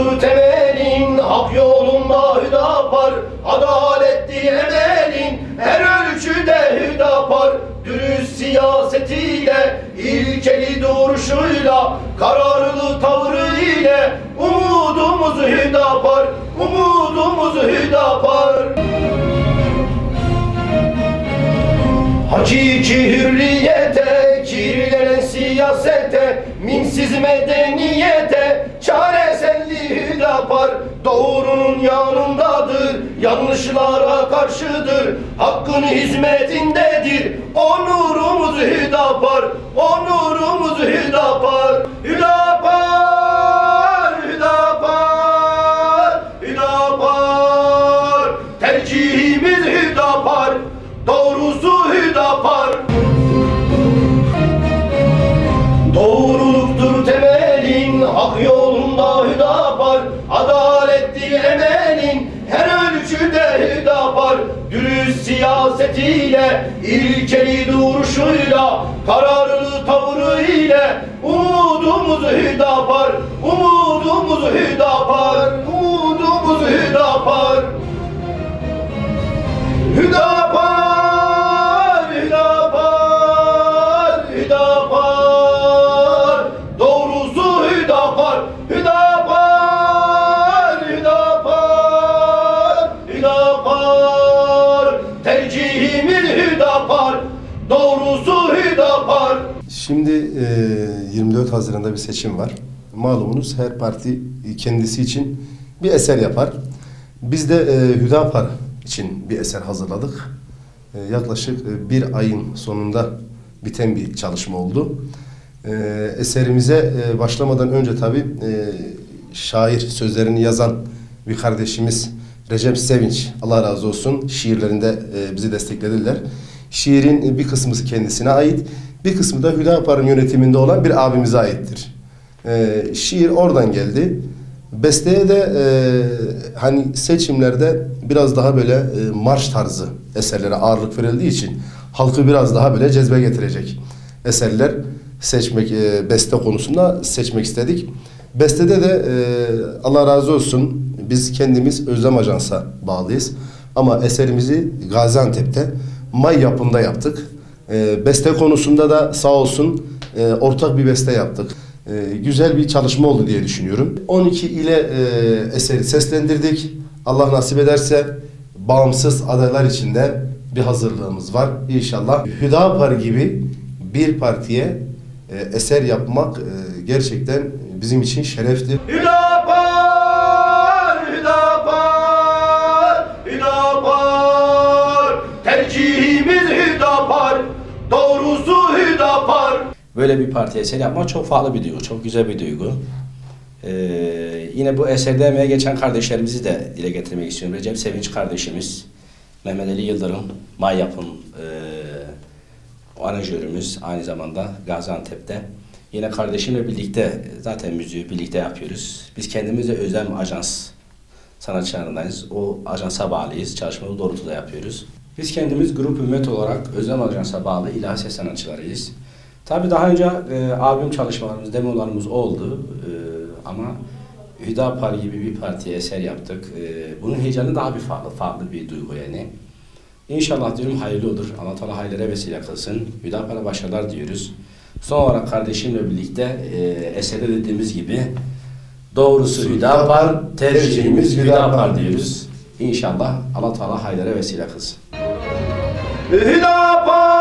Doğrusudur temelin, hak yolunda Hüdapar. Adaletli emelin, her ölçüde Hüdapar. Dürüst siyasetiyle, ilkeli duruşuyla, kararlı tavrı ile umudumuz Hüdapar, umudumuz Hüdapar. Hakiki hürriyete, kirlenen siyasete, minsiz medeniyete, çareselli Hüdapar. Doğrunun yanındadır, yanlışlara karşıdır, hakkın hizmetindedir. Onurumuz Hüdapar, onurumuz Hüdapar. Hüdapar, Hüdapar, Hüdapar. Tercihimiz Hüdapar, doğrusu Hüdapar. Doğruluktur temelin, hak yolunda Hüdapar. Adaletli emelin, her ölçüde Hüdapar. Dürüst siyasetiyle, ilkeli duruşuyla, kararlı tavrı ile umudumuz Hüdapar, umudumuz Hüdapar, umudumuz Hüdapar. Hüdapar, Hüdapar, Hüdapar. Doğrusu Hüdapar, Hüdapar, Hüdapar, Hüdapar. Tercihimiz Hüdapar, doğrusu Hüdapar. Şimdi 24 Haziran'da bir seçim var. Malumunuz her parti kendisi için bir eser yapar. Biz de Hüdapar için bir eser hazırladık. Yaklaşık bir ayın sonunda biten bir çalışma oldu. Eserimize başlamadan önce tabii şair sözlerini yazan bir kardeşimiz Recep Sevinç, Allah razı olsun, şiirlerinde bizi desteklediler. Şiirin bir kısmı kendisine ait, bir kısmı da Hüdapar'ın yönetiminde olan bir abimize aittir. Şiir oradan geldi. Besteye de hani seçimlerde biraz daha böyle marş tarzı eserlere ağırlık verildiği için halkı biraz daha böyle cezbe getirecek eserler seçmek, beste konusunda seçmek istedik. Bestede de Allah razı olsun biz kendimiz Özlem Ajans'a bağlıyız. Ama eserimizi Gaziantep'te May yapımda yaptık. Beste konusunda da sağ olsun ortak bir beste yaptık. Güzel bir çalışma oldu diye düşünüyorum. 12 ile eseri seslendirdik. Allah nasip ederse bağımsız adaylar için de bir hazırlığımız var. İnşallah Hüdapar gibi bir partiye eser yapmak gerçekten bizim için şereftir. Hüdapar, Hüdapar, Hüdapar. Tercihimiz Hüdapar, doğrusu Hüdapar. Böyle bir parti eser yapmak çok farklı bir duygu, çok güzel bir duygu. Yine bu eserde emeğe geçen kardeşlerimizi de dile getirmek istiyorum. Recep Sevinç kardeşimiz, Mehmet Ali Yıldırım, May Yapım aranjörümüz, aynı zamanda Gaziantep'te. Yine kardeşimle birlikte zaten müziği birlikte yapıyoruz. Biz kendimiz de Özlem Ajans sanatçılarındayız. O ajansa bağlıyız, çalışmaları doğrultuda yapıyoruz. Biz kendimiz grup ümmet olarak Özlem Ajans'a bağlı ilahi ses sanatçılarıyız. Tabii daha önce albüm çalışmalarımız, demolarımız oldu ama Hüdapar gibi bir partiye eser yaptık. Bunun heyecanı daha bir farklı bir duygu yani. İnşallah diyorum hayırlı olur. Allah Teala hayırlara vesile kılsın. Hüdapar'a başarılar diyoruz. Son olarak kardeşimle birlikte eserde dediğimiz gibi doğrusu Hüdapar, tercihimiz Hüdapar diyoruz. İnşallah Allah Teala hayırlara vesile kılsın. Hüdapar!